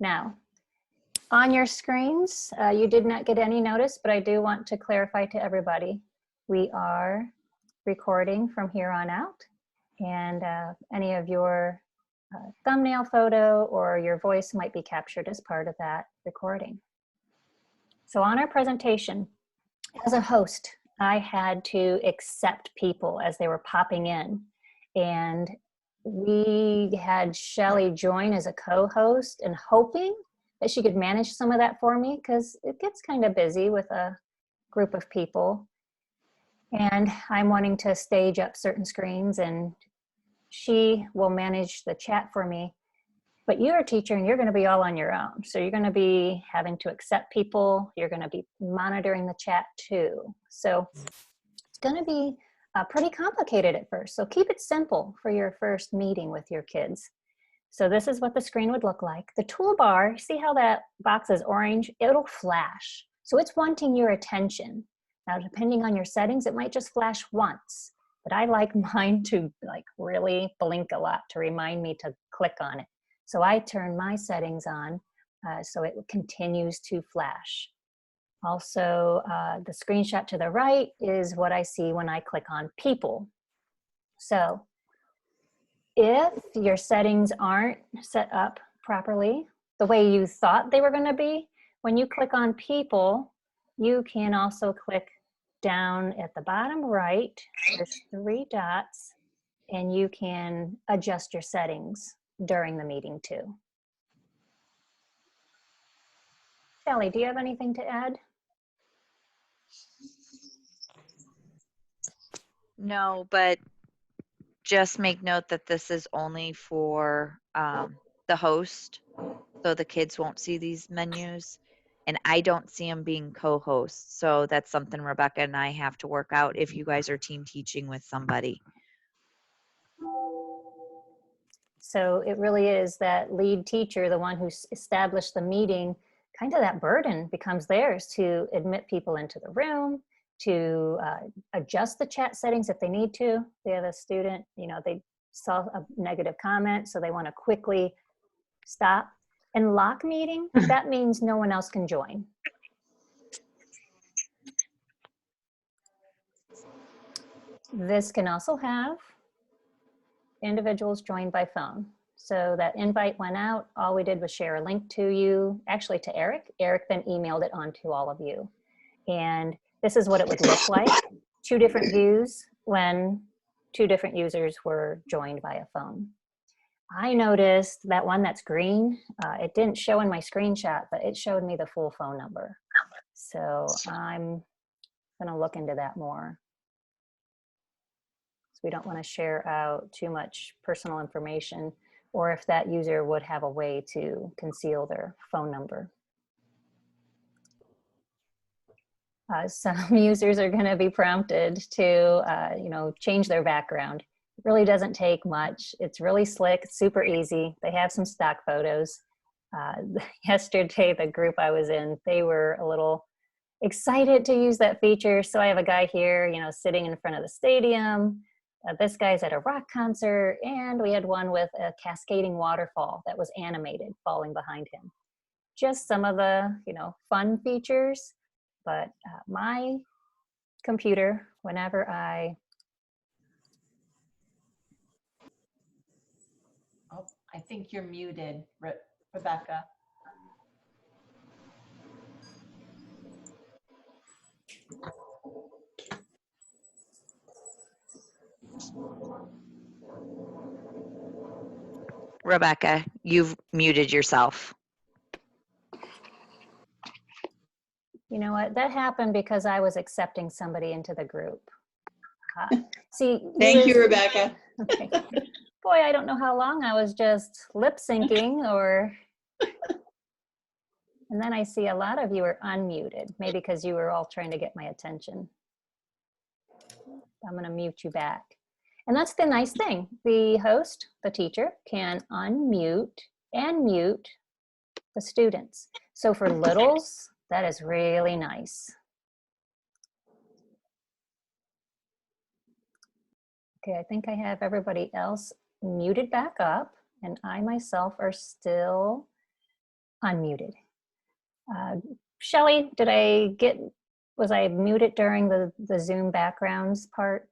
Now, on your screens, you did not get any notice, but I do want to clarify to everybody, we are recording from here on out, and any of your thumbnail photo or your voice might be captured as part of that recording. So on our presentation, as a host, I had to accept people as they were popping in, and we had Shelly join as a co-host and hoping that she could manage some of that for me because it gets kind of busy with a group of people. And I'm wanting to stage up certain screens and she will manage the chat for me. But you're a teacher and you're going to be all on your own. So you're going to be having to accept people. You're going to be monitoring the chat too. So it's going to be pretty complicated at first. So keep it simple for your first meeting with your kids. So this is what the screen would look like. The toolbar, see how that box is orange? It'll flash. So it's wanting your attention. Now, depending on your settings, it might just flash once, but I like mine to like really blink a lot to remind me to click on it. So I turn my settings on so it continues to flash. Also, the screenshot to the right is what I see when I click on people. So if your settings aren't set up properly, the way you thought they were going to be, when you click on people, you can also click down at the bottom right, there's 3 dots, and you can adjust your settings during the meeting too. Shelly, do you have anything to add? No, but just make note that this is only for the host, so the kids won't see these menus. And I don't see them being co-hosts. So that's something Rebecca and I have to work out if you guys are team teaching with somebody. So it really is that lead teacher, the one who's established the meeting, kind of that burden becomes theirs to admit people into the room, to adjust the chat settings if they need to. They have a student, you know, they saw a negative comment, so they want to quickly stop. And lock meeting, that means no one else can join. This can also have individuals joined by phone. So that invite went out, all we did was share a link to you, actually to Eric. Eric then emailed it on to all of you. And this is what it would look like, 2 different views when 2 different users were joined by a phone. I noticed that one that's green, it didn't show in my screenshot, but it showed me the full phone number. So I'm gonna look into that more. So we don't wanna share out too much personal information, or if that user would have a way to conceal their phone number. Some users are going to be prompted to, you know, change their background. It really doesn't take much. It's really slick, super easy. They have some stock photos. Yesterday, the group I was in, they were a little excited to use that feature. So I have a guy here, you know, sitting in front of the stadium. This guy's at a rock concert, and we had one with a cascading waterfall that was animated falling behind him. Just some of the, you know, fun features. But my computer, whenever I... Oh, I think you're muted, Rebecca. Rebecca, you've muted yourself. You know what? That happened because I was accepting somebody into the group. See, Thank you, Rebecca. Okay. Boy, I don't know how long I was just lip syncing or... And then I see a lot of you are unmuted, maybe because you were all trying to get my attention. I'm going to mute you back. And that's the nice thing. The host, the teacher, can unmute and mute the students. So for littles, that is really nice. Okay, I think I have everybody else muted back up, and I myself are still unmuted. Shelley, was I muted during the Zoom backgrounds part?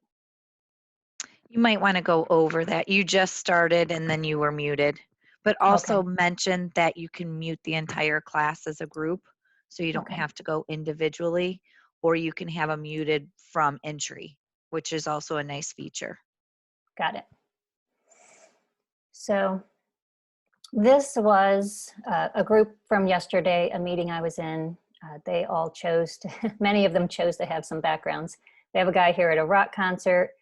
You might want to go over that. You just started and then you were muted. But also Okay. mention that you can mute the entire class as a group, so you don't Okay. have to go individually, or you can have them muted from entry, which is also a nice feature. Got it. So this was a group from yesterday, a meeting I was in. They all chose to, many of them chose to have some backgrounds. They have a guy here at a rock concert.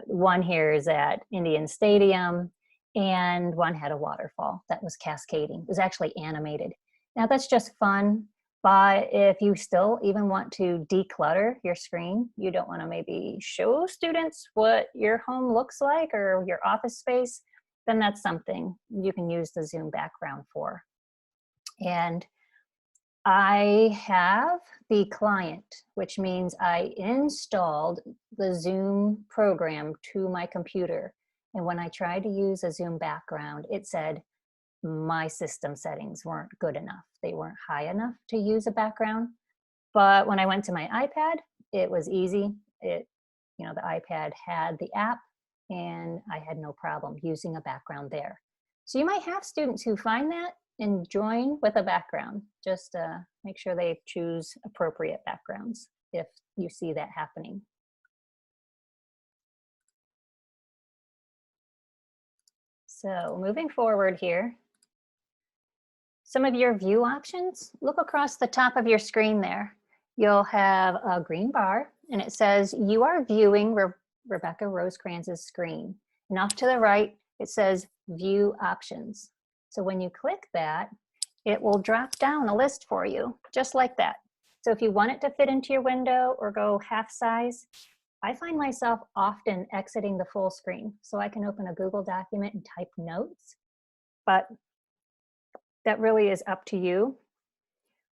One here is at Indian Stadium, and one had a waterfall that was cascading. It was actually animated. Now that's just fun, but if you still even want to declutter your screen, you don't want to maybe show students what your home looks like or your office space, then that's something you can use the Zoom background for. And I have the client, which means I installed the Zoom program to my computer. And when I tried to use a Zoom background, it said my system settings weren't good enough. They weren't high enough to use a background. But when I went to my iPad, it was easy. The iPad had the app, and I had no problem using a background there. So you might have students who find that and join with a background. Just make sure they choose appropriate backgrounds if you see that happening. So moving forward here, some of your view options, look across the top of your screen there. You'll have a green bar, and it says you are viewing Rebecca Rosecranz's screen. And off to the right, it says view options. So when you click that, it will drop down a list for you, just like that. So if you want it to fit into your window or go half size, I find myself often exiting the full screen. So I can open a Google document and type notes, but that really is up to you.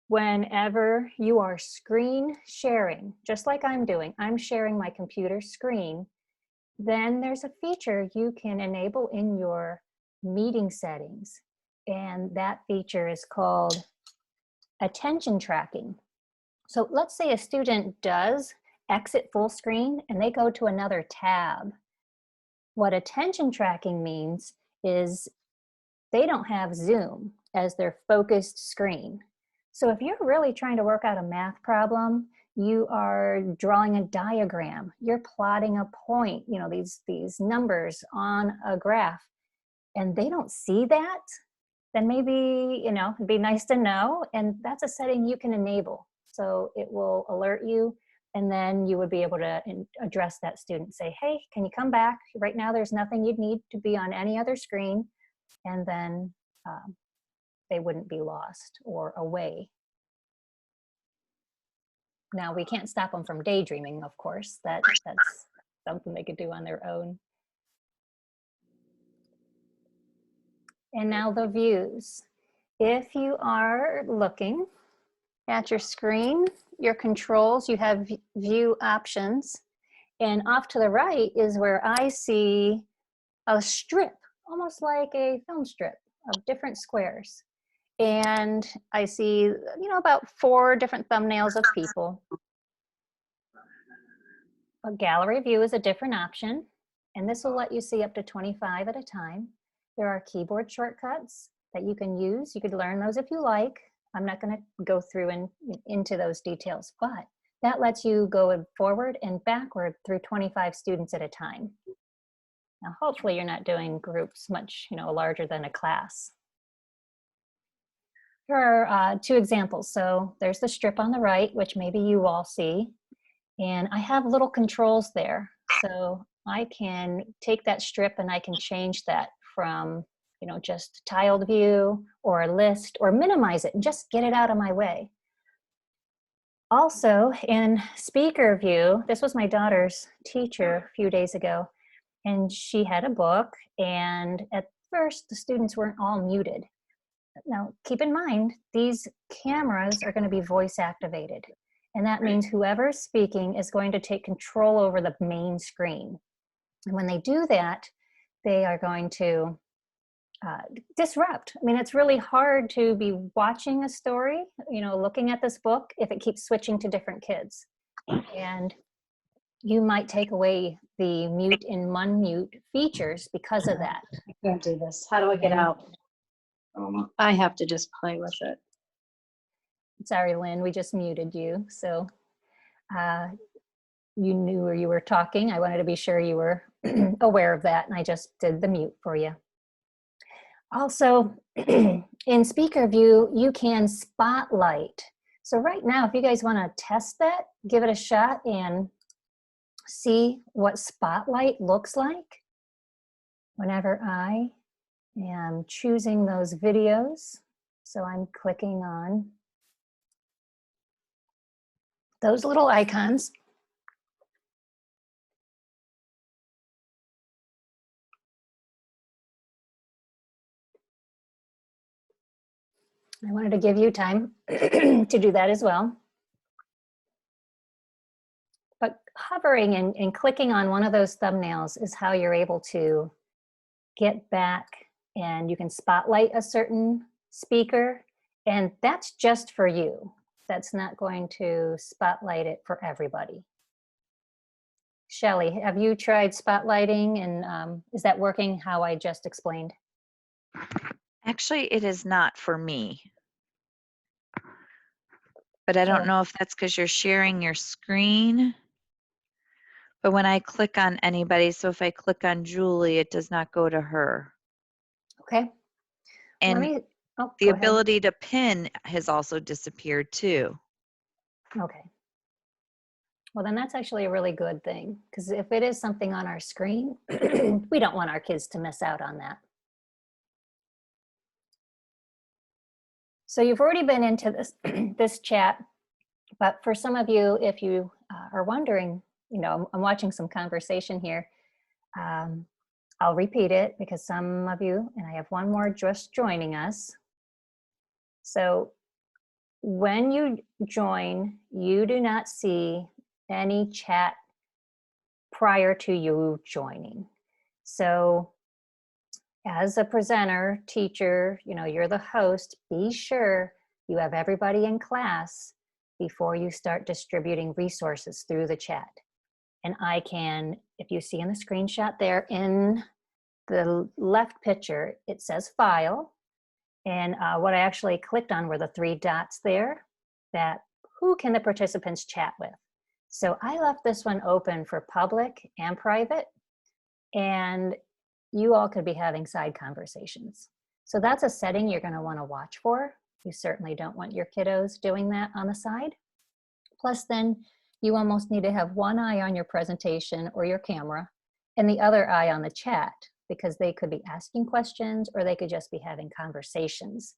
Whenever you are screen sharing, just like I'm doing, I'm sharing my computer screen, then there's a feature you can enable in your meeting settings. And that feature is called attention tracking. So let's say a student does exit full screen and they go to another tab. What attention tracking means is they don't have Zoom as their focused screen. So if you're really trying to work out a math problem, you are drawing a diagram, you're plotting a point, these numbers on a graph, and they don't see that, then maybe, it'd be nice to know, and that's a setting you can enable. So it will alert you, and then you would be able to address that student, say, hey, can you come back? Right now there's nothing you'd need to be on any other screen, and then they wouldn't be lost or away. Now, we can't stop them from daydreaming, of course. That's something they could do on their own. And now the views. If you are looking at your screen, your controls, you have view options. And off to the right is where I see a strip, almost like a film strip of different squares. And I see, about 4 different thumbnails of people. A gallery view is a different option, and this will let you see up to 25 at a time. There are keyboard shortcuts that you can use. You could learn those if you like. I'm not going to go through into those details, but that lets you go forward and backward through 25 students at a time. Now, hopefully you're not doing groups much, larger than a class. Here are 2 examples. So there's the strip on the right, which maybe you all see. And I have little controls there. So I can take that strip and I can change that from, just tiled view or a list, or minimize it and just get it out of my way. Also in speaker view, this was my daughter's teacher a few days ago, and she had a book, and at first the students weren't all muted. Now, keep in mind, these cameras are going to be voice activated. And that means whoever's speaking is going to take control over the main screen. And when they do that, they are going to disrupt. I mean, it's really hard to be watching a story, looking at this book if it keeps switching to different kids. And you might take away the mute and unmute features because of that. I can't do this. How do I get out? I have to just play with it. Sorry, Lynn, we just muted you. So you knew where you were talking. I wanted to be sure you were aware of that, and I just did the mute for you. Also, in speaker view, you can spotlight. So right now, if you guys want to test that, give it a shot and see what spotlight looks like whenever I am choosing those videos. So I'm clicking on those little icons. I wanted to give you time to do that as well. But hovering and clicking on one of those thumbnails is how you're able to get back, and you can spotlight a certain speaker, and that's just for you. That's not going to spotlight it for everybody. Shelley, have you tried spotlighting, and is that working how I just explained? Actually, it is not for me. But I don't know if that's because you're sharing your screen. But when I click on anybody, so if I click on Julie, it does not go to her. Okay. And the the ability to pin has also disappeared too. Okay. Well, then that's actually a really good thing, because if it is something on our screen, we don't want our kids to miss out on that. So you've already been into this chat, but for some of you, if you are wondering, I'm watching some conversation here. I'll repeat it because some of you, and I have one more just joining us. So when you join, you do not see any chat prior to you joining. So as a presenter, teacher, you're the host, be sure you have everybody in class before you start distributing resources through the chat. And I can, if you see in the screenshot there in the left picture, it says file. And what I actually clicked on were the 3 dots there, that who can the participants chat with? So I left this one open for public and private, and you all could be having side conversations. So that's a setting you're going to want to watch for. You certainly don't want your kiddos doing that on the side. Plus then you almost need to have one eye on your presentation or your camera and the other eye on the chat, because they could be asking questions or they could just be having conversations.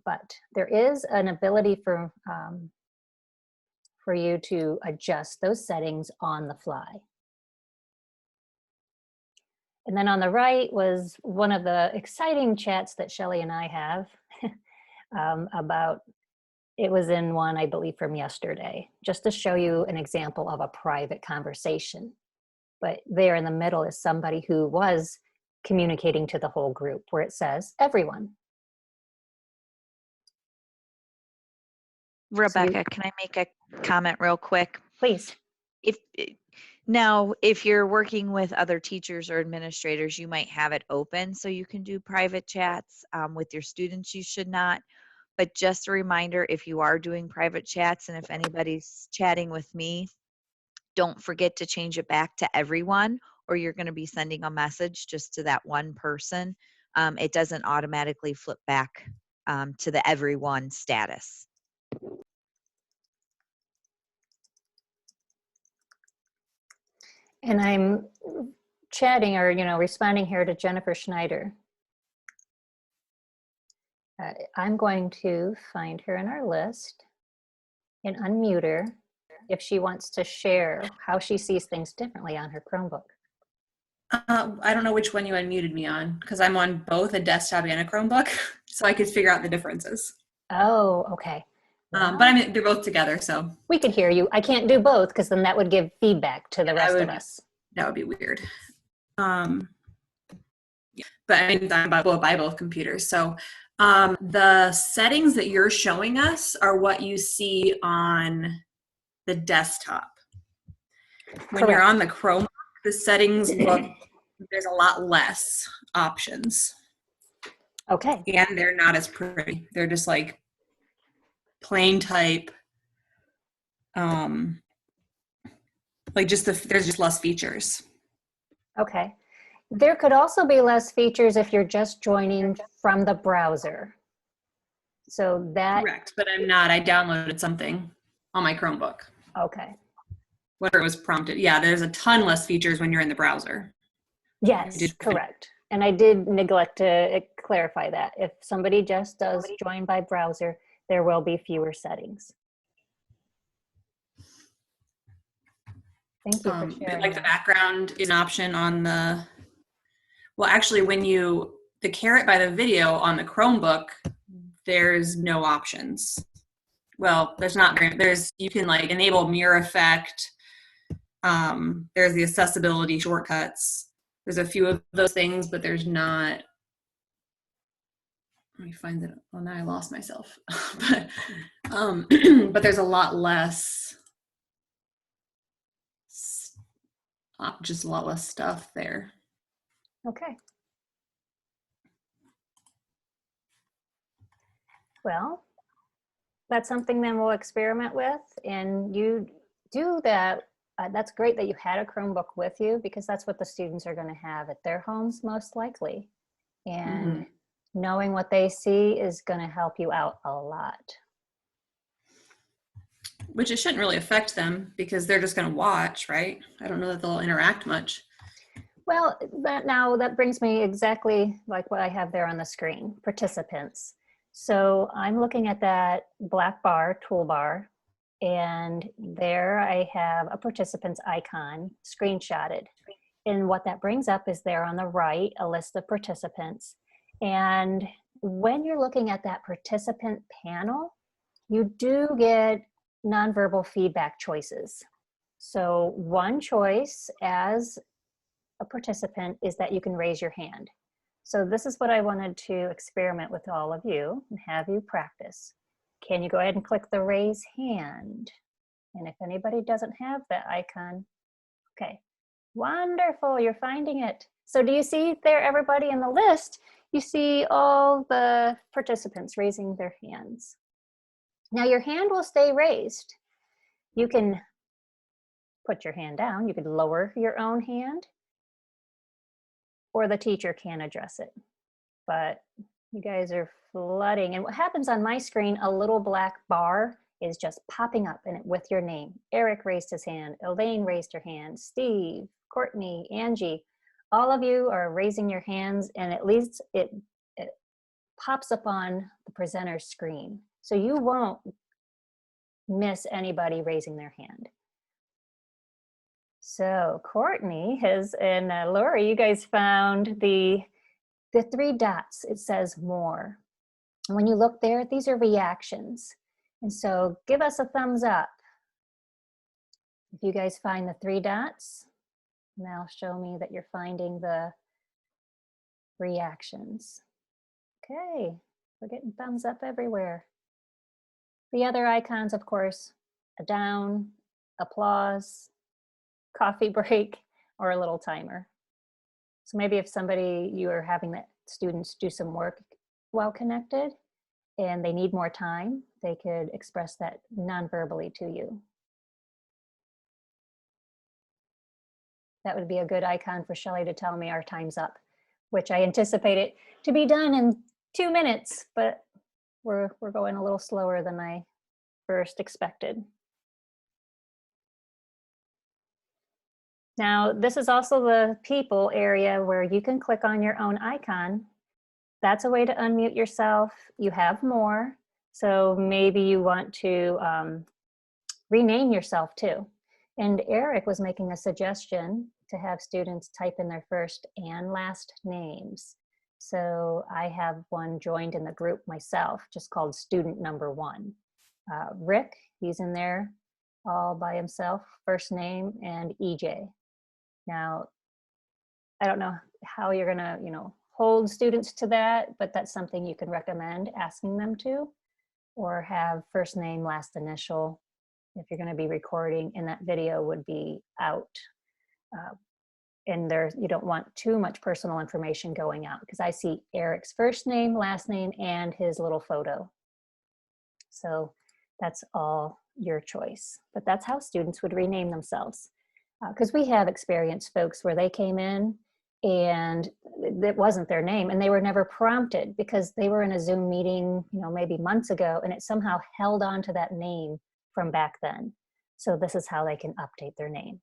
But there is an ability for you to adjust those settings on the fly. And then on the right was one of the exciting chats that Shelley and I have about, it was in one, I believe, from yesterday, just to show you an example of a private conversation. But there in the middle is somebody who was communicating to the whole group, where it says everyone. Rebecca, can I make a comment real quick? Please. If you're working with other teachers or administrators, you might have it open so you can do private chats. With your students, you should not. But just a reminder, if you are doing private chats and if anybody's chatting with me, don't forget to change it back to everyone, or you're going to be sending a message just to that one person. It doesn't automatically flip back to the everyone status. And I'm chatting or, responding here to Jennifer Schneider. I'm going to find her in our list and unmute her if she wants to share how she sees things differently on her Chromebook. I don't know which one you unmuted me on, because I'm on both a desktop and a Chromebook, so I could figure out the differences. Oh, okay. But I mean, they're both together, so. We could hear you. I can't do both because then that would give feedback to the rest of us. That would be weird. But I mean, I'm by both computers. So the settings that you're showing us are what you see on the desktop. When you're Correct. on the Chrome, the settings look, there's a lot less options. Okay. And they're not as pretty. They're just like plain type. Like there's just less features. Okay. There could also be less features if you're just joining from the browser. So that, Correct, but I'm not. I downloaded something on my Chromebook. okay. Whatever it was prompted. Yeah, there's a ton less features when you're in the browser. Yes, correct. And I did neglect to clarify that. If somebody just does join by browser, there will be fewer settings. Thank you for sharing like the that. background is an option on the, well, actually the caret by the video on the Chromebook, there's no options. Well, you can like enable mirror effect. There's the accessibility shortcuts. There's a few of those things, but there's not, let me find it. Well, now I lost myself. But there's a lot less, just a lot less stuff there. Okay. Well, that's something then we'll experiment with. And you do that. That's great that you had a Chromebook with you, because that's what the students are going to have at their homes most likely. And knowing what they see is going to help you out a lot. Which it shouldn't really affect them because they're just going to watch, right? I don't know that they'll interact much. Well, that brings me exactly like what I have there on the screen, participants. So I'm looking at that black bar, toolbar, and there I have a participant's icon screenshotted. And what that brings up is there on the right, a list of participants. And when you're looking at that participant panel, you do get nonverbal feedback choices. So one choice as a participant is that you can raise your hand. So this is what I wanted to experiment with all of you and have you practice. Can you go ahead and click the raise hand? And if anybody doesn't have that icon, okay, wonderful, you're finding it. So do you see there, everybody in the list, you see all the participants raising their hands. Now your hand will stay raised. You can put your hand down, you could lower your own hand, or the teacher can address it. But you guys are flooding. And what happens on my screen, a little black bar is just popping up in it with your name. Eric raised his hand, Elaine raised her hand, Steve, Courtney, Angie, all of you are raising your hands, and at least it pops up on the presenter's screen. So you won't miss anybody raising their hand. So Courtney and Lori, you guys found the 3 dots. It says more. And when you look there, these are reactions. And so give us a thumbs up if you guys find the 3 dots. Now show me that you're finding the reactions. Okay, we're getting thumbs up everywhere. The other icons, of course, a down, applause, coffee break, or a little timer. So maybe if you are having the students do some work while connected and they need more time, they could express that non-verbally to you. That would be a good icon for Shelley to tell me our time's up, which I anticipate it to be done in 2 minutes, but we're going a little slower than I first expected. Now, this is also the people area where you can click on your own icon. That's a way to unmute yourself. You have more. So maybe you want to rename yourself too. And Eric was making a suggestion to have students type in their first and last names. So I have one joined in the group myself, just called student number 1. Rick, he's in there all by himself, first name, and EJ. Now, I don't know how you're gonna, hold students to that, but that's something you can recommend asking them to, or have first name, last initial. If you're going to be recording and that video would be out. And there, you don't want too much personal information going out, because I see Eric's first name, last name, and his little photo. So that's all your choice. But that's how students would rename themselves. Because we have experienced folks where they came in and it wasn't their name and they were never prompted because they were in a Zoom meeting, you know, maybe months ago, and it somehow held on to that name from back then. So this is how they can update their name.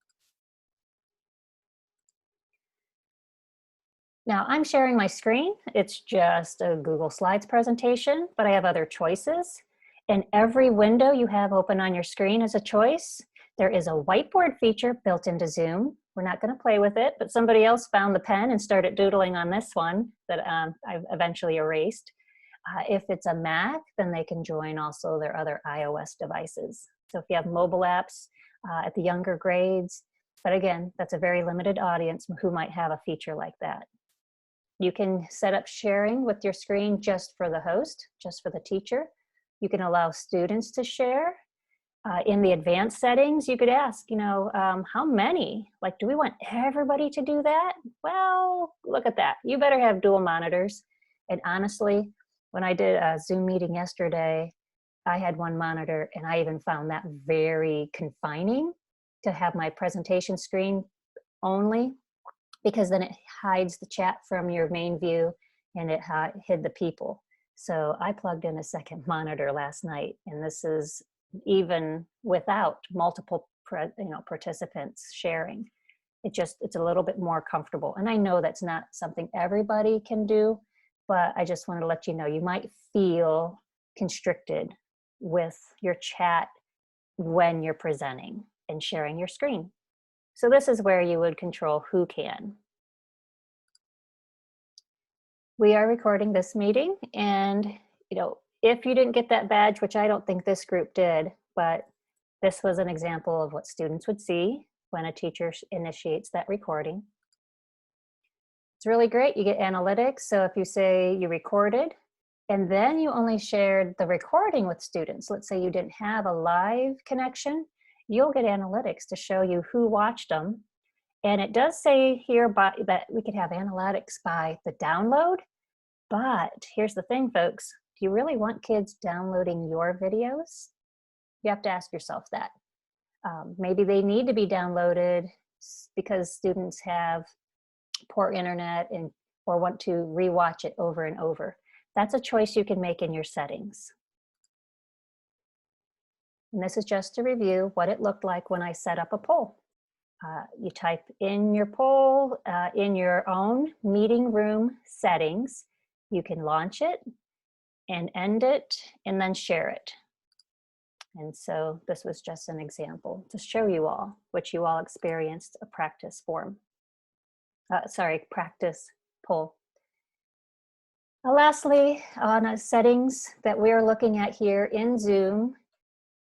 Now I'm sharing my screen. It's just a Google Slides presentation, but I have other choices. And every window you have open on your screen is a choice. There is a whiteboard feature built into Zoom. We're not going to play with it, but somebody else found the pen and started doodling on this one that I've eventually erased. If it's a Mac, then they can join also their other iOS devices. So if you have mobile apps at the younger grades, but again, that's a very limited audience who might have a feature like that. You can set up sharing with your screen just for the host, just for the teacher. You can allow students to share. In the advanced settings, you could ask, you know, how many? Like, do we want everybody to do that? Well, look at that. You better have dual monitors. And honestly, when I did a Zoom meeting yesterday, I had one monitor, and I even found that very confining to have my presentation screen only, because then it hides the chat from your main view and it hid the people. So I plugged in a second monitor last night, and this is even without multiple participants sharing. It's a little bit more comfortable. And I know that's not something everybody can do, but I just want to let you know, you might feel constricted with your chat when you're presenting and sharing your screen. So this is where you would control who can. We are recording this meeting, and you know, if you didn't get that badge, which I don't think this group did, but this was an example of what students would see when a teacher initiates that recording. It's really great. You get analytics. So if you say you recorded and then you only shared the recording with students, let's say you didn't have a live connection, you'll get analytics to show you who watched them. And it does say here that we could have analytics by the download, but here's the thing, folks. Do you really want kids downloading your videos? You have to ask yourself that. Maybe they need to be downloaded because students have poor internet or want to rewatch it over and over. That's a choice you can make in your settings. And this is just to review what it looked like when I set up a poll. You type in your poll in your own meeting room settings. You can launch it and end it and then share it. And so this was just an example to show you all what you all experienced a practice form. Practice poll. Lastly, on settings that we're looking at here in Zoom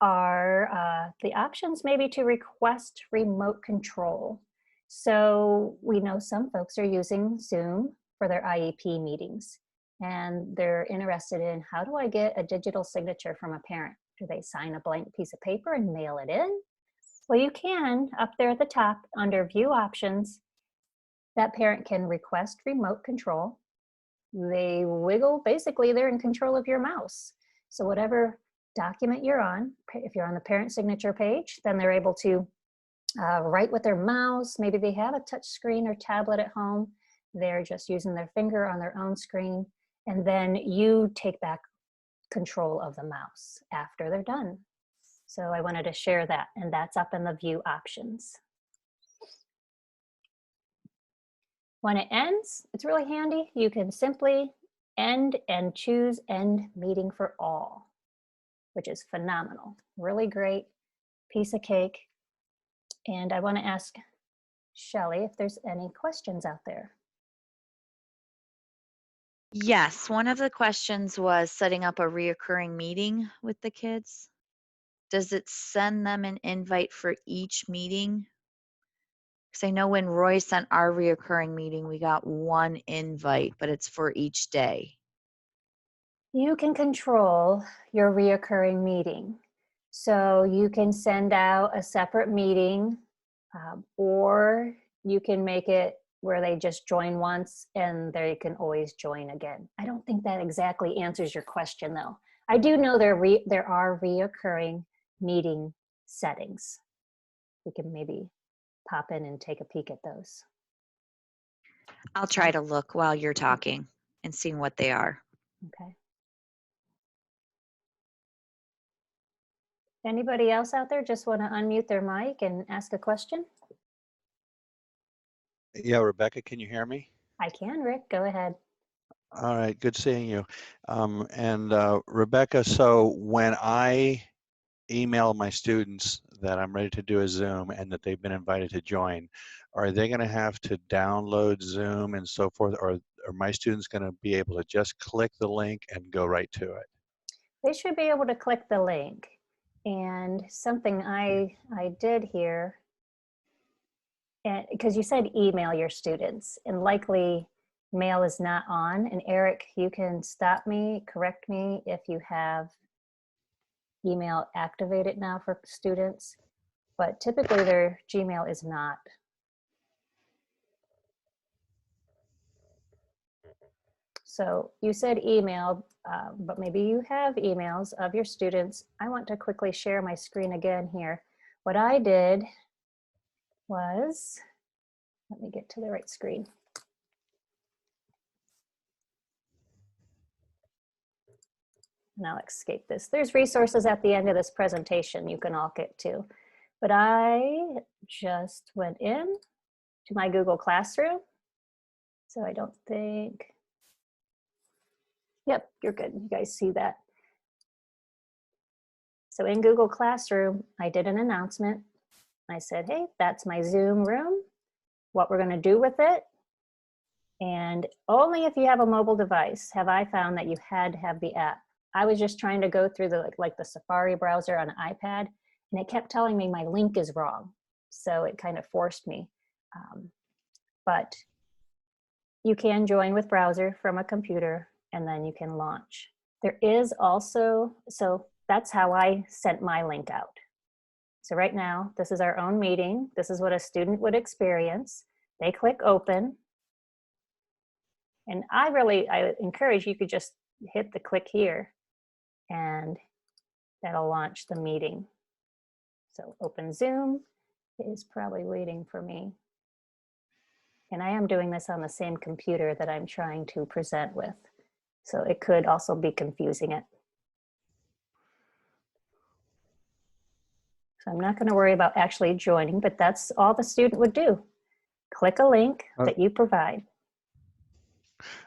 are the options maybe to request remote control. So we know some folks are using Zoom for their IEP meetings, and they're interested in, how do I get a digital signature from a parent? Do they sign a blank piece of paper and mail it in? Well, you can, up there at the top under View Options, that parent can request remote control. They wiggle, basically they're in control of your mouse. So whatever document you're on, if you're on the parent signature page, then they're able to write with their mouse. Maybe they have a touch screen or tablet at home. They're just using their finger on their own screen. And then you take back control of the mouse after they're done. So I wanted to share that, and that's up in the View Options. When it ends, it's really handy. You can simply end and choose End Meeting for All, which is phenomenal. Really great piece of cake. And I want to ask Shelley if there's any questions out there. Yes, one of the questions was setting up a reoccurring meeting with the kids. Does it send them an invite for each meeting? Because I know when Roy sent our reoccurring meeting, we got one invite, but it's for each day. You can control your reoccurring meeting. So you can send out a separate meeting, or you can make it where they just join once and they can always join again. I don't think that exactly answers your question though. I do know there are reoccurring meeting settings. We can maybe pop in and take a peek at those. I'll try to look while you're talking and seeing what they are. Okay. Anybody else out there just want to unmute their mic and ask a question? Yeah, Rebecca, can you hear me? I can, Rick, go ahead. All right, good seeing you. Rebecca, so when I email my students that I'm ready to do a Zoom and that they've been invited to join, are they going to have to download Zoom and so forth, or are my students going to be able to just click the link and go right to it? They should be able to click the link. And something I did here, because you said email your students, and likely mail is not on. And Eric, you can stop me, correct me if you have email activated now for students, but typically their Gmail is not. So you said email, but maybe you have emails of your students. I want to quickly share my screen again here. What I did was, let me get to the right screen. And I'll escape this. There's resources at the end of this presentation you can all get to. But I just went in to my Google Classroom. So I don't think, yep, you're good. You guys see that. So in Google Classroom, I did an announcement. I said, hey, that's my Zoom room, what we're gonna do with it. And only if you have a mobile device have I found that you had to have the app. I was just trying to go through the like the Safari browser on an iPad, and it kept telling me my link is wrong. So it kind of forced me. But you can join with browser from a computer, and then you can launch. There is also, so that's how I sent my link out. So right now, this is our own meeting. This is what a student would experience. They click open. And I encourage you could just hit the click here and that'll launch the meeting. So open Zoom is probably waiting for me. And I am doing this on the same computer that I'm trying to present with. So it could also be confusing it. So I'm not going to worry about actually joining, but that's all the student would do. Click a link that you provide.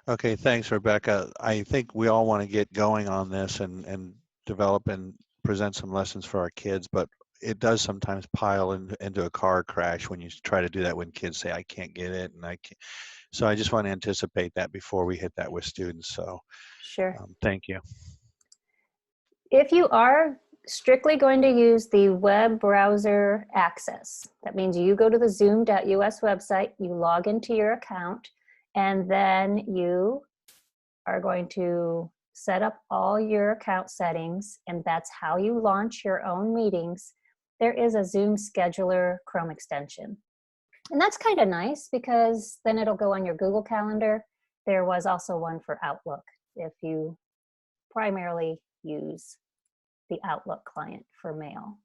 Okay, thanks, Rebecca. I think we all want to get going on this and develop and present some lessons for our kids, but it does sometimes pile into a car crash when you try to do that when kids say, I can't get it, and I can't. So I just want to anticipate that before we hit that with students. So Sure. Thank you. If you are strictly going to use the web browser access, that means you go to the zoom.us website, you log into your account, and then you are going to set up all your account settings, and that's how you launch your own meetings. There is a Zoom Scheduler Chrome extension. And that's kind of nice because then it'll go on your Google Calendar. There was also one for Outlook if you primarily use the Outlook client for mail.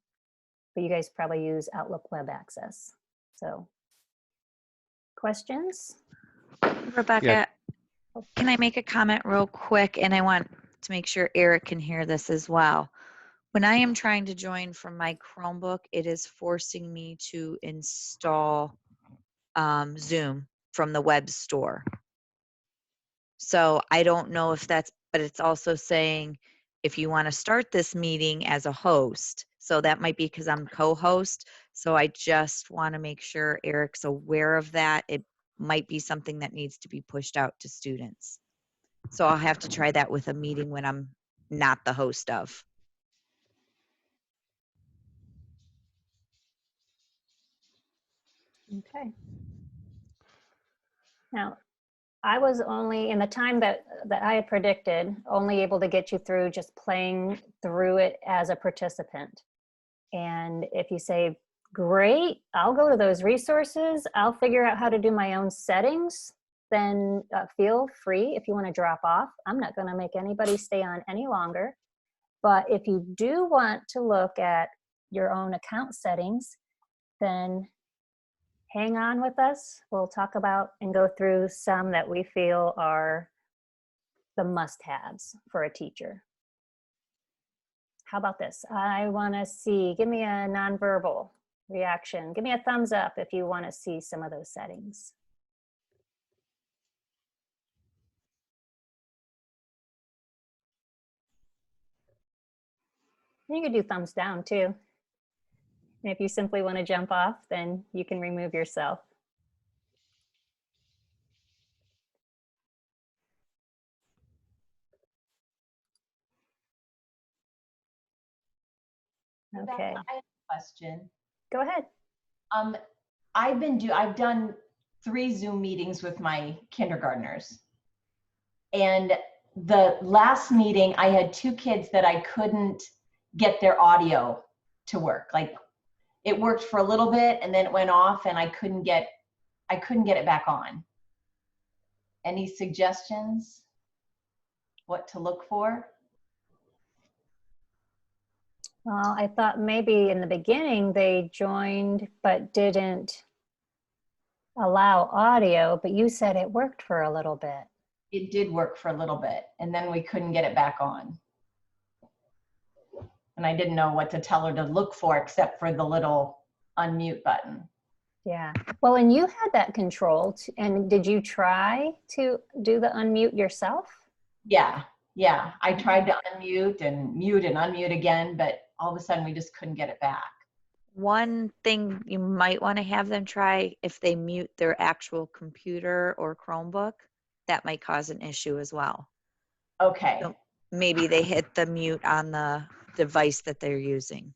But you guys probably use Outlook Web Access. So, questions? Rebecca, Yeah. can I make a comment real quick? And I want to make sure Eric can hear this as well. When I am trying to join from my Chromebook, it is forcing me to install Zoom from the web store. So I don't know if that's, but it's also saying if you want to start this meeting as a host. So that might be because I'm co-host. So I just want to make sure Eric's aware of that. It might be something that needs to be pushed out to students. So I'll have to try that with a meeting when I'm not the host of. Okay. Now, I was only, in the time that I had predicted, only able to get you through just playing through it as a participant. And if you say, great, I'll go to those resources, I'll figure out how to do my own settings, then feel free if you want to drop off. I'm not going to make anybody stay on any longer. But if you do want to look at your own account settings, then hang on with us. We'll talk about and go through some that we feel are the must-haves for a teacher. How about this? I want to see, give me a nonverbal reaction. Give me a thumbs up if you want to see some of those settings. You could do thumbs down too. And if you simply want to jump off, then you can remove yourself. Okay, Rebecca, I have a question. go ahead. I've done 3 Zoom meetings with my kindergartners. And the last meeting, I had 2 kids that I couldn't get their audio to work. Like, it worked for a little bit and then it went off and I couldn't get it back on. Any suggestions? What to look for? Well, I thought maybe in the beginning they joined but didn't allow audio, but you said it worked for a little bit. It did work for a little bit and then we couldn't get it back on. And I didn't know what to tell her to look for except for the little unmute button. Yeah. Well, and you had that control. And did you try to do the unmute yourself? Yeah. I tried to unmute and unmute again, but all of a sudden we just couldn't get it back. One thing you might want to have them try, if they mute their actual computer or Chromebook, that might cause an issue as well. Okay. So maybe they hit the mute on the device that they're using.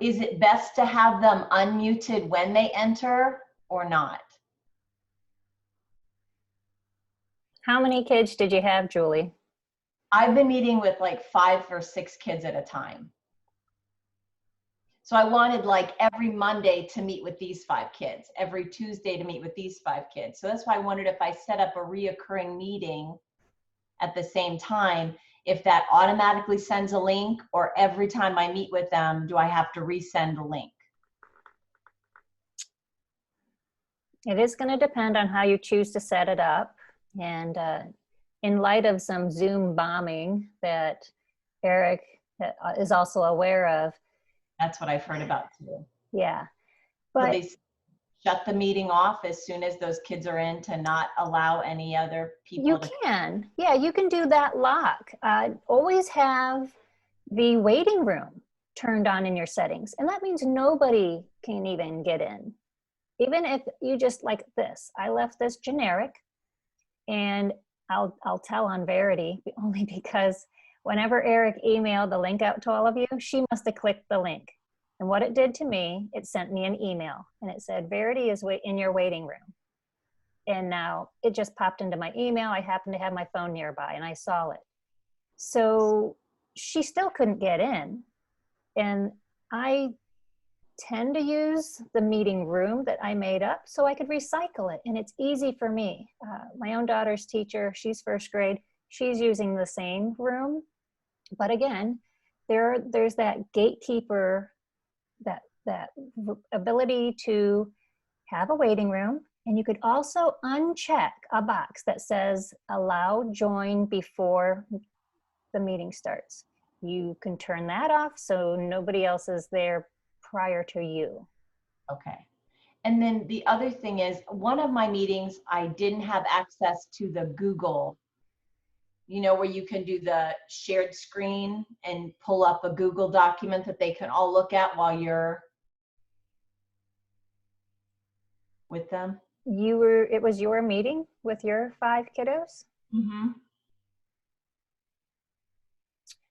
Is it best to have them unmuted when they enter or not? How many kids did you have, Julie? I've been meeting with like 5 or 6 kids at a time. So I wanted like every Monday to meet with these 5 kids, every Tuesday to meet with these 5 kids. So that's why I wondered if I set up a reoccurring meeting at the same time, if that automatically sends a link, or every time I meet with them, do I have to resend a link? It is going to depend on how you choose to set it up. And in light of some Zoom bombing that Eric is also aware of. That's what I've heard about too. Yeah. So But they shut the meeting off as soon as those kids are in to not allow any other people you to can. Yeah, you can do that lock. Always have the waiting room turned on in your settings. And that means nobody can even get in. Even if you just like this, I left this generic, and I'll tell on Verity only because whenever Eric emailed the link out to all of you, she must have clicked the link. And what it did to me, it sent me an email and it said, Verity is in your waiting room. And now it just popped into my email. I happened to have my phone nearby and I saw it. So she still couldn't get in. And I tend to use the meeting room that I made up so I could recycle it. And it's easy for me. My own daughter's teacher, she's first grade, she's using the same room. But again, there's that gatekeeper, that ability to have a waiting room. And you could also uncheck a box that says allow join before the meeting starts. You can turn that off so nobody else is there prior to you. Okay. And then the other thing is, one of my meetings, I didn't have access to the Google, you know, where you can do the shared screen and pull up a Google document that they can all look at while you're with them. It was your meeting with your 5 kiddos? Mm-hmm.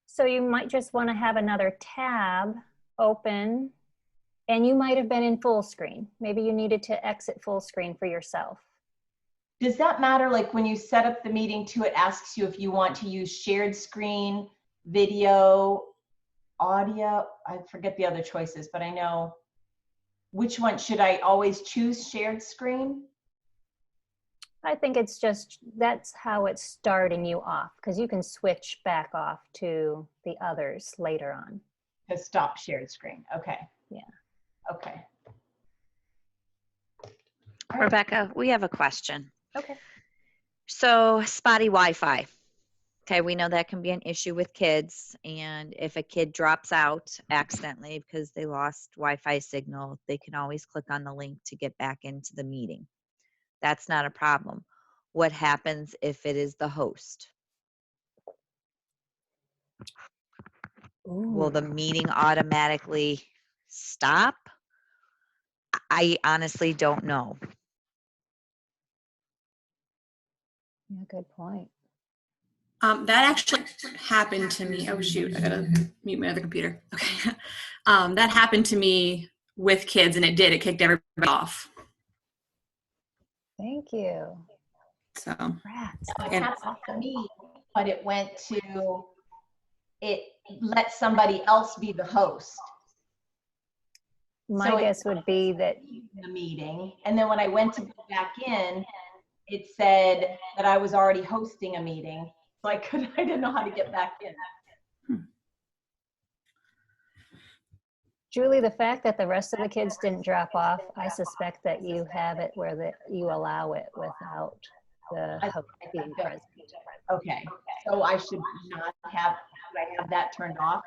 So you might just want to have another tab open And you might have been in full screen. Maybe you needed to exit full screen for yourself. Does that matter? Like when you set up the meeting too, it asks you if you want to use shared screen, video, audio. I forget the other choices, but I know. Which one should I always choose? Shared screen? I think it's just, that's how it's starting you off, because you can switch back off to the others later on. To stop shared screen. Okay. Yeah. Okay. Rebecca, we have a question. Okay. So spotty Wi-Fi. Okay, we know that can be an issue with kids, and if a kid drops out accidentally because they lost Wi-Fi signal, they can always click on the link to get back into the meeting. That's not a problem. What happens if it is the host? Will the meeting automatically stop? I honestly don't know. Yeah, good point. That actually happened to me. Oh shoot, I gotta mute my other computer. Okay. That happened to me with kids, and it kicked everybody off. Thank you. So Rats. It And- happened to me, but it went to, it let somebody else be the host. My So it- guess would be that The meeting, and then when I went to go back in, it said that I was already hosting a meeting, so I didn't know how to get back in. Julie, the fact that the rest of the kids didn't drop off, I suspect that you have it where that you allow it without the host being present. Okay, so I should not have, should I have that turned off?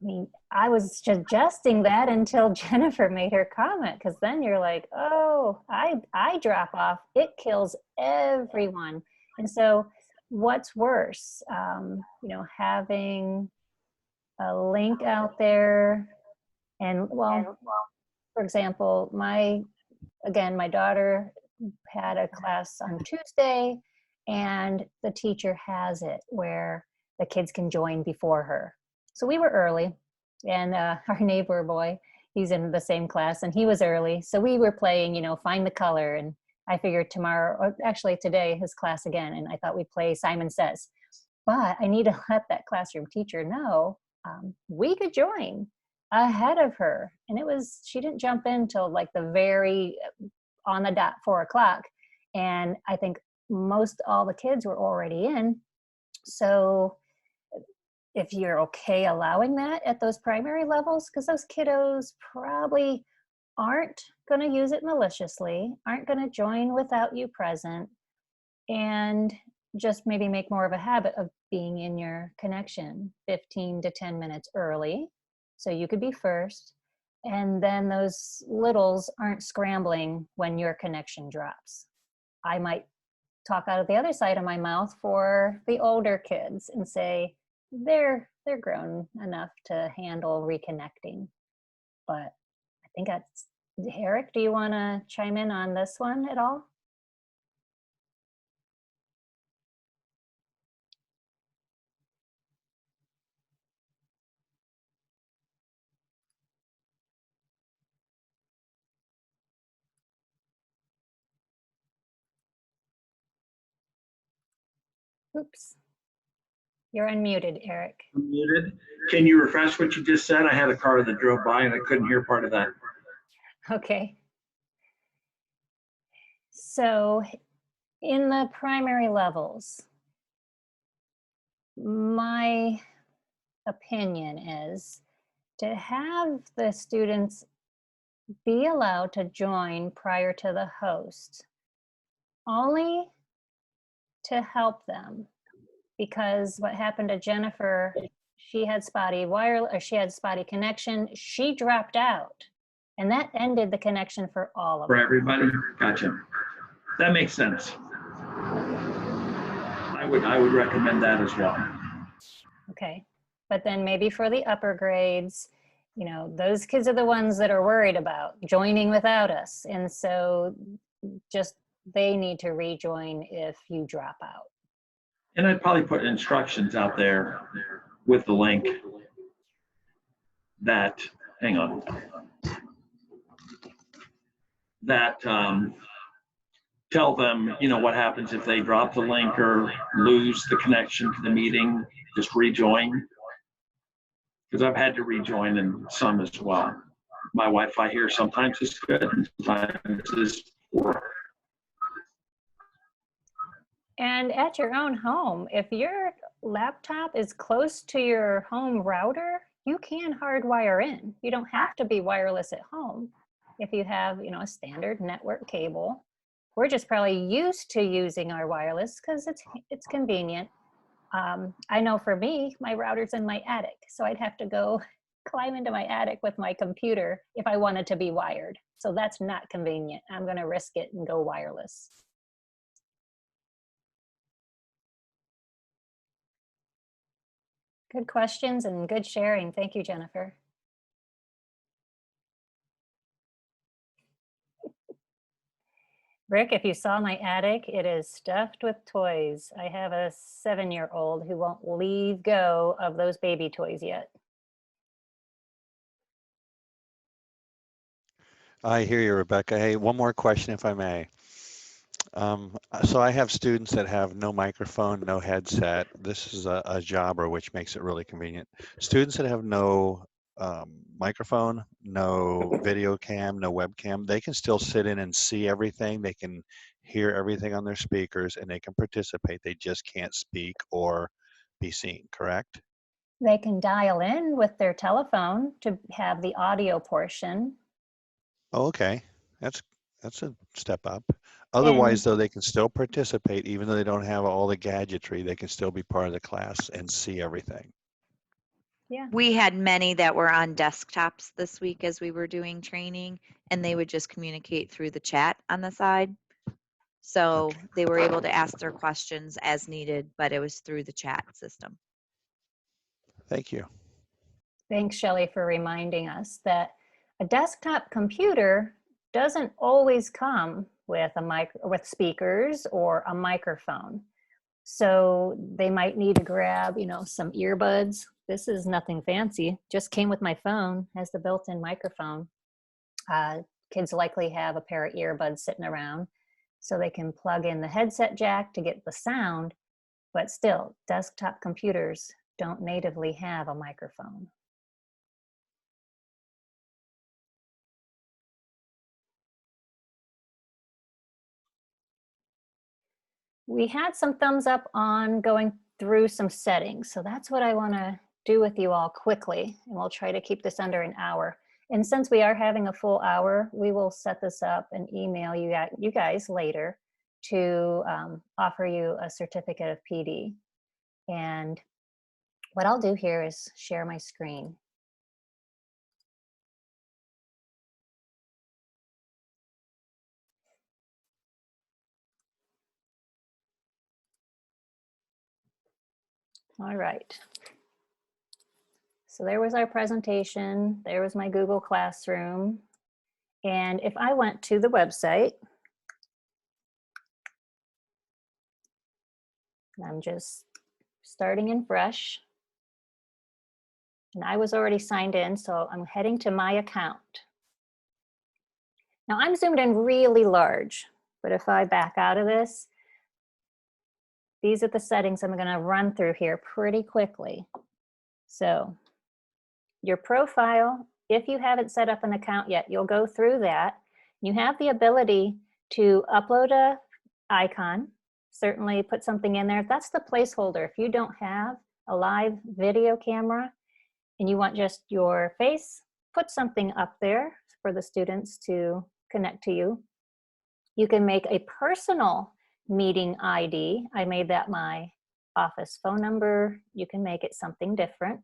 I mean, I was suggesting that until Jennifer made her comment, because then you're like, oh, I drop off, it kills everyone. And so what's worse, you know, having a link out there, and well, for example, my daughter had a class on Tuesday, and the teacher has it where the kids can join before her. So we were early, and our neighbor boy, he's in the same class, and he was early. So we were playing, you know, find the color, and I figured tomorrow, or actually today, his class again, and I thought we'd play Simon Says. But I need to let that classroom teacher know we could join ahead of her. And it was, she didn't jump in till like the very on the dot 4 o'clock. And I think most all the kids were already in. So if you're okay allowing that at those primary levels, because those kiddos probably aren't going to use it maliciously, aren't going to join without you present, and just maybe make more of a habit of being in your connection 15 to 10 minutes early, so you could be first, and then those littles aren't scrambling when your connection drops. I might talk out of the other side of my mouth for the older kids and say they're grown enough to handle reconnecting. But I think that's, Eric, do you want to chime in on this one at all? Oops. You're unmuted, Eric. Muted. Can you refresh what you just said? I had a car that drove by and I couldn't hear part of that. Okay. So in the primary levels, my opinion is to have the students be allowed to join prior to the host, only to help them, because what happened to Jennifer, she had spotty connection, she dropped out, and that ended the connection for all of For them. everybody? Gotcha. That makes sense. I would recommend that as well. Okay, but then maybe for the upper grades, you know, those kids are the ones that are worried about joining without us, and so just they need to rejoin if you drop out. And I'd probably put instructions out there with the link that hang on, that tell them, you know, what happens if they drop the link or lose the connection to the meeting, just rejoin. Because I've had to rejoin in some as well. My Wi-Fi here sometimes is good and sometimes is poor. And at your own home, if your laptop is close to your home router, you can hardwire in. You don't have to be wireless at home. If you have, you know, a standard network cable, we're just probably used to using our wireless because it's convenient. I know for me, my router's in my attic, so I'd have to go climb into my attic with my computer if I wanted to be wired. So that's not convenient. I'm going to risk it and go wireless. Good questions and good sharing. Thank you, Jennifer. Rick, if you saw my attic, it is stuffed with toys. I have a 7-year-old who won't leave go of those baby toys yet. I hear you, Rebecca. Hey, one more question, if I may. So I have students that have no microphone, no headset. This is a jobber, which makes it really convenient. Students that have no microphone, no video cam, no webcam, they can still sit in and see everything. They can hear everything on their speakers and they can participate. They just can't speak or be seen, correct? They can dial in with their telephone to have the audio portion. Oh, okay. That's a step up. And Otherwise, though, they can still participate even though they don't have all the gadgetry. They can still be part of the class and see everything. yeah, We had many that were on desktops this week as we were doing training, and they would just communicate through the chat on the side. So Okay. they were able to ask their questions as needed, but it was through the chat system. Thank you. thanks, Shelley, for reminding us that a desktop computer doesn't always come with with speakers or a microphone. So they might need to grab, you know, some earbuds. This is nothing fancy, just came with my phone, has the built-in microphone. Kids likely have a pair of earbuds sitting around so they can plug in the headset jack to get the sound, but still, desktop computers don't natively have a microphone. We had some thumbs up on going through some settings, so that's what I want to do with you all quickly, and we'll try to keep this under an hour. And since we are having a full hour, we will set this up and email you guys later to offer you a certificate of PD. And what I'll do here is share my screen. All right. So there was our presentation. There was my Google Classroom. And if I went to the website, I'm just starting in fresh. And I was already signed in, so I'm heading to my account. Now I'm zoomed in really large, but if I back out of this, these are the settings I'm going to run through here pretty quickly. So your profile, if you haven't set up an account yet, you'll go through that. You have the ability to upload a icon, certainly put something in there. That's the placeholder. If you don't have a live video camera and you want just your face, put something up there for the students to connect to you. You can make a personal meeting ID. I made that my office phone number. You can make it something different.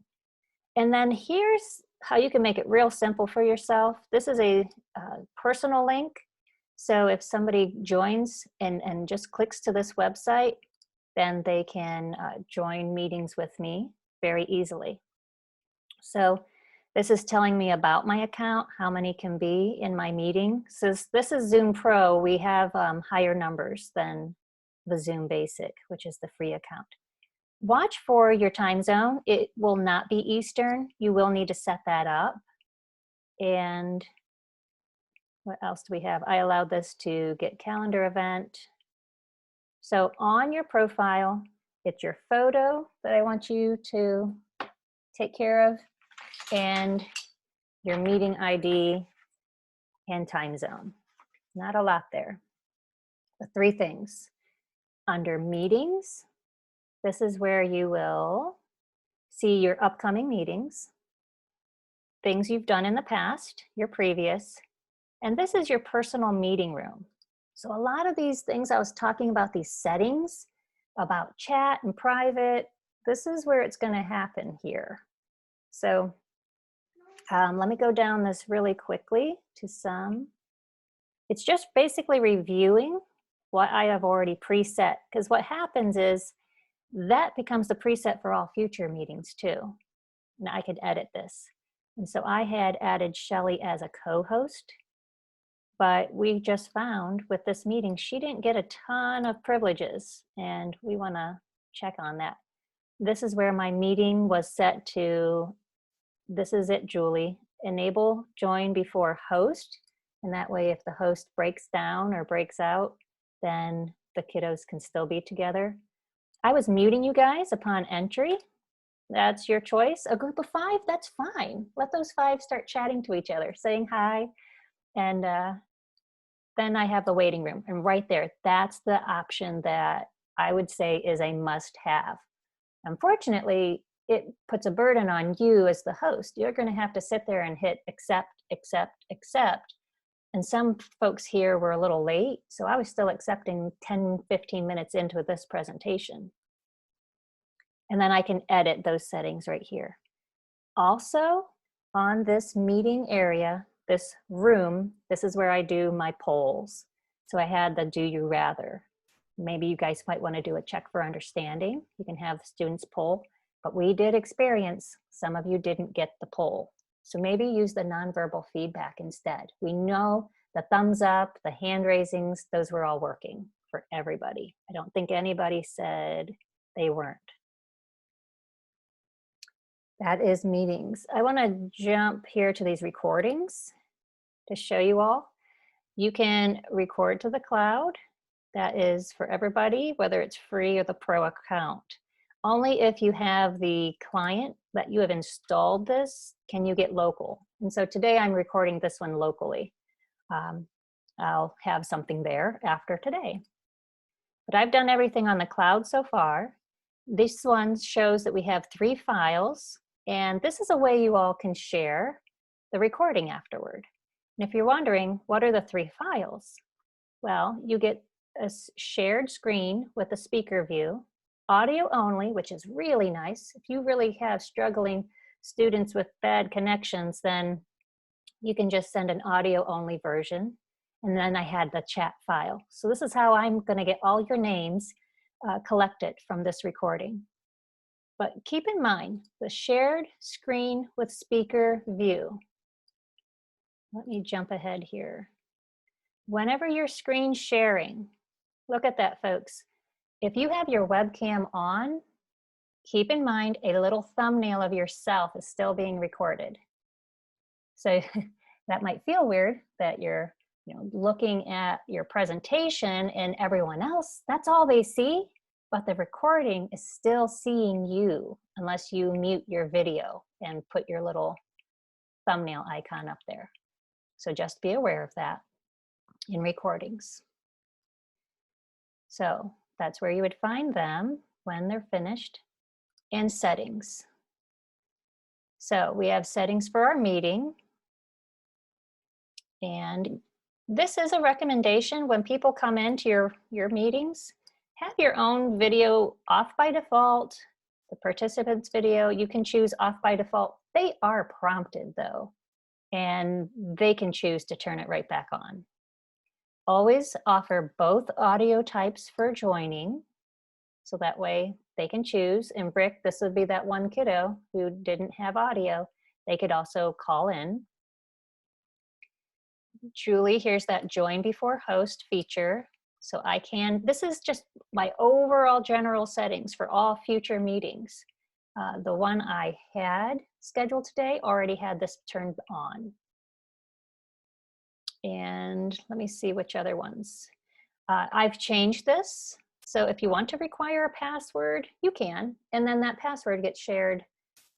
And then here's how you can make it real simple for yourself. This is a personal link. So if somebody joins and just clicks to this website, then they can join meetings with me very easily. So this is telling me about my account, how many can be in my meeting. So this is Zoom Pro. We have higher numbers than the Zoom Basic, which is the free account. Watch for your time zone. It will not be Eastern. You will need to set that up. And what else do we have? I allowed this to get calendar event. So on your profile, it's your photo that I want you to take care of, and your meeting ID and time zone. Not a lot there. The 3 things. Under meetings, this is where you will see your upcoming meetings, things you've done in the past, your previous, and this is your personal meeting room. So a lot of these things I was talking about, these settings, about chat and private, this is where it's going to happen here. So let me go down this really quickly to some. It's just basically reviewing what I have already preset, because what happens is that becomes the preset for all future meetings too. Now I could edit this. And so I had added Shelly as a co-host, but we just found with this meeting, she didn't get a ton of privileges, and we want to check on that. This is where my meeting was set to, this is it, Julie, enable join before host. And that way, if the host breaks down or breaks out, then the kiddos can still be together. I was muting you guys upon entry. That's your choice. A group of 5, that's fine. Let those 5 start chatting to each other, saying hi. And then I have the waiting room. And right there, that's the option that I would say is a must-have. Unfortunately, it puts a burden on you as the host. You're going to have to sit there and hit accept, accept, accept. And some folks here were a little late, so I was still accepting 10, 15 minutes into this presentation. And then I can edit those settings right here. Also, on this meeting area, this room, this is where I do my polls. So I had the do you rather. Maybe you guys might want to do a check for understanding. You can have students poll, but we did experience some of you didn't get the poll. So maybe use the nonverbal feedback instead. We know the thumbs up, the hand raisings, those were all working for everybody. I don't think anybody said they weren't. That is meetings. I want to jump here to these recordings to show you all. You can record to the cloud. That is for everybody, whether it's free or the pro account. Only if you have the client that you have installed this, can you get local. And so today I'm recording this one locally. I'll have something there after today. But I've done everything on the cloud so far. This one shows that we have 3 files, and this is a way you all can share the recording afterward. And if you're wondering, what are the 3 files? Well, you get a shared screen with a speaker view, audio only, which is really nice. If you really have struggling students with bad connections, then you can just send an audio only version. And then I had the chat file. So this is how I'm going to get all your names collected from this recording. But keep in mind the shared screen with speaker view. Let me jump ahead here. Whenever you're screen sharing, look at that, folks. If you have your webcam on, keep in mind a little thumbnail of yourself is still being recorded. So that might feel weird that you're looking at your presentation and everyone else, that's all they see, but the recording is still seeing you unless you mute your video and put your little thumbnail icon up there. So just be aware of that in recordings. So that's where you would find them when they're finished. And settings. So we have settings for our meeting. And this is a recommendation when people come into your meetings, have your own video off by default. The participants video, you can choose off by default. They are prompted though, and they can choose to turn it right back on. Always offer both audio types for joining, so that way they can choose. And Brick, this would be that one kiddo who didn't have audio. They could also call in. Julie, here's that join before host feature. So I can, this is just my overall general settings for all future meetings. The one I had scheduled today already had this turned on. And let me see which other ones. I've changed this. So if you want to require a password, you can. And then that password gets shared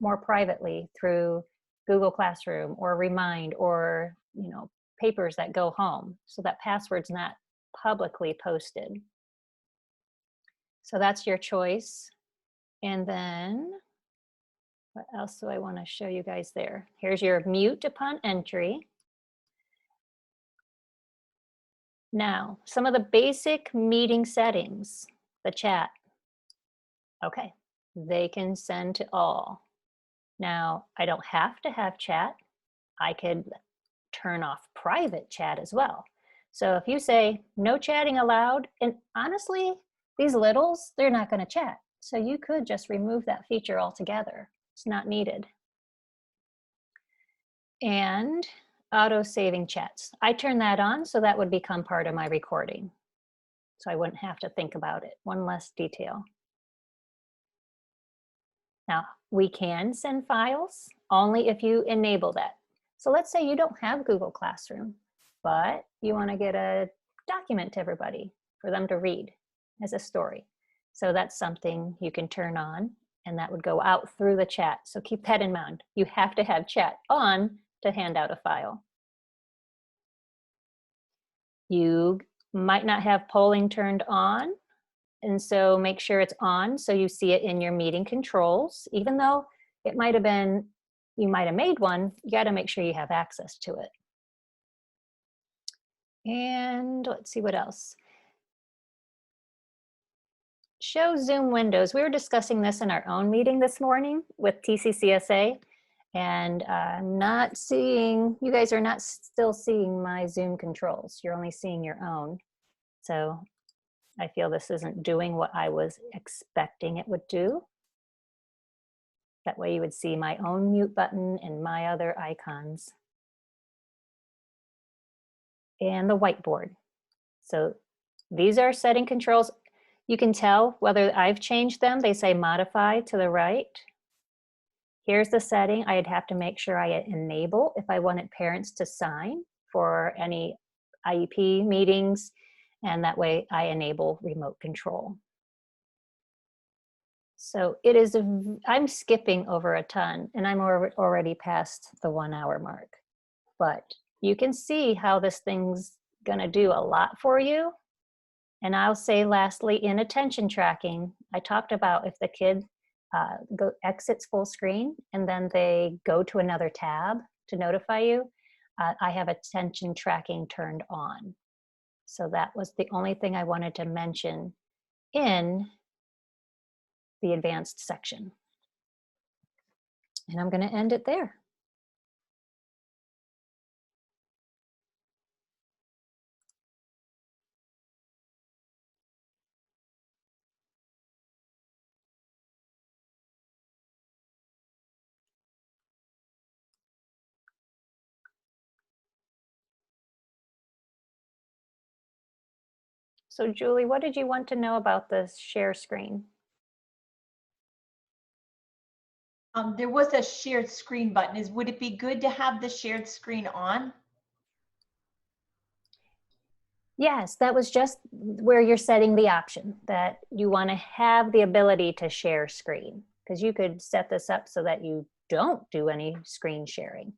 more privately through Google Classroom or Remind or, you know, papers that go home. So that password's not publicly posted. So that's your choice. And then what else do I want to show you guys there? Here's your mute upon entry. Now, some of the basic meeting settings, the chat. Okay, they can send to all. Now, I don't have to have chat. I could turn off private chat as well. So if you say no chatting allowed, and honestly, these littles, they're not going to chat. So you could just remove that feature altogether. It's not needed. And auto-saving chats. I turn that on, so that would become part of my recording. So I wouldn't have to think about it. One less detail. Now, we can send files only if you enable that. So let's say you don't have Google Classroom, but you want to get a document to everybody for them to read as a story. So that's something you can turn on, and that would go out through the chat. So keep that in mind. You have to have chat on to hand out a file. You might not have polling turned on, and so make sure it's on so you see it in your meeting controls. Even though it might have been, you might have made one, you got to make sure you have access to it. And let's see what else. Show Zoom windows. We were discussing this in our own meeting this morning with TCCSA, and I'm not seeing, you guys are not still seeing my Zoom controls. You're only seeing your own. So I feel this isn't doing what I was expecting it would do. That way you would see my own mute button and my other icons. And the whiteboard. So these are setting controls. You can tell whether I've changed them. They say modify to the right. Here's the setting I'd have to make sure I enable if I wanted parents to sign for any IEP meetings, and that way I enable remote control. So it is, I'm skipping over a ton, and I'm already past the 1 hour mark, but you can see how this thing's gonna do a lot for you. And I'll say lastly, in attention tracking, I talked about if the kid exits full screen and then they go to another tab to notify you, I have attention tracking turned on. So that was the only thing I wanted to mention in the advanced section. And I'm going to end it there. So Julie, what did you want to know about the share screen? There was a shared screen button. Would it be good to have the shared screen on? Yes, that was just where you're setting the option that you want to have the ability to share screen, because you could set this up so that you don't do any screen sharing.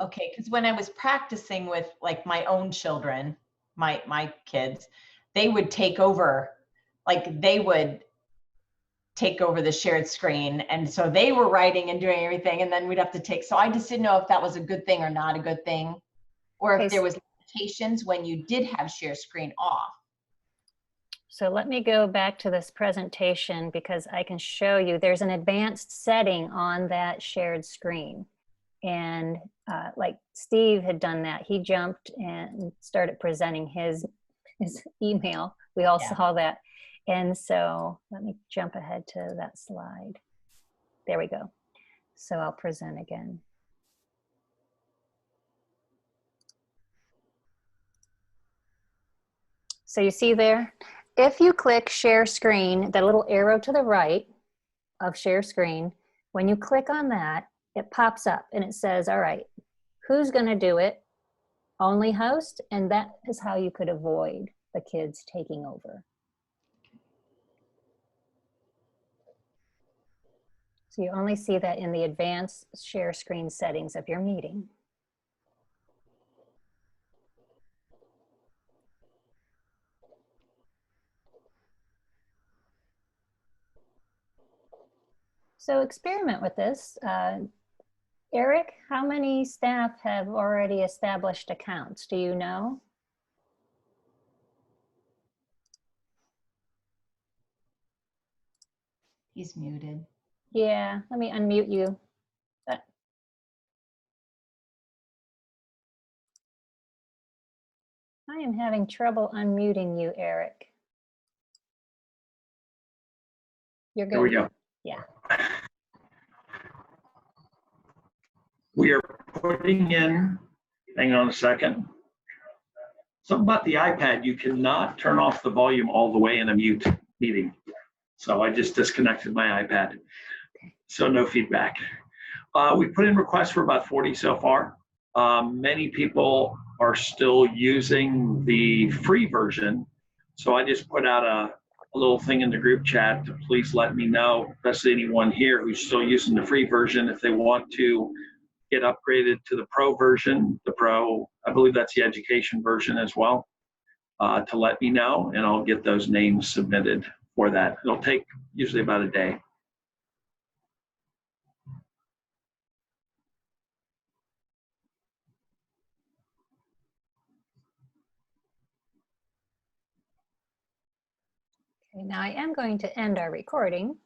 Okay, because when I was practicing with like my own children, my kids, they would take over, the shared screen. And so they were writing and doing everything, and then we'd have to take, so I just didn't know if that was a good thing or not a good thing, or if there was limitations when you did have share screen off. So let me go back to this presentation because I can show you there's an advanced setting on that shared screen. And like Steve had done that, he jumped and started presenting his email. We all saw that. And so let me jump ahead to that slide. There we go. So I'll present again. So you see there, if you click share screen, that little arrow to the right of share screen, when you click on that, it pops up and it says, all right, who's going to do it? only host, and that is how you could avoid the kids taking over. So you only see that in the advanced share screen settings of your meeting. So experiment with this. Eric, how many staff have already established accounts? Do you know? He's muted. Yeah, let me unmute you. I am having trouble unmuting you, Eric. You're good. There we go. Yeah. We are putting in, hang on a second. Something about the iPad, you cannot turn off the volume all the way in a mute meeting. So I just disconnected my iPad. So no feedback. We put in requests for about 40 so far. Many people are still using the free version. So I just put out a little thing in the group chat to please let me know, especially anyone here who's still using the free version, if they want to get upgraded to the pro version, the pro, I believe that's the education version as well, to let me know, and I'll get those names submitted for that. It'll take usually about a day. Okay, now I am going to end our recording.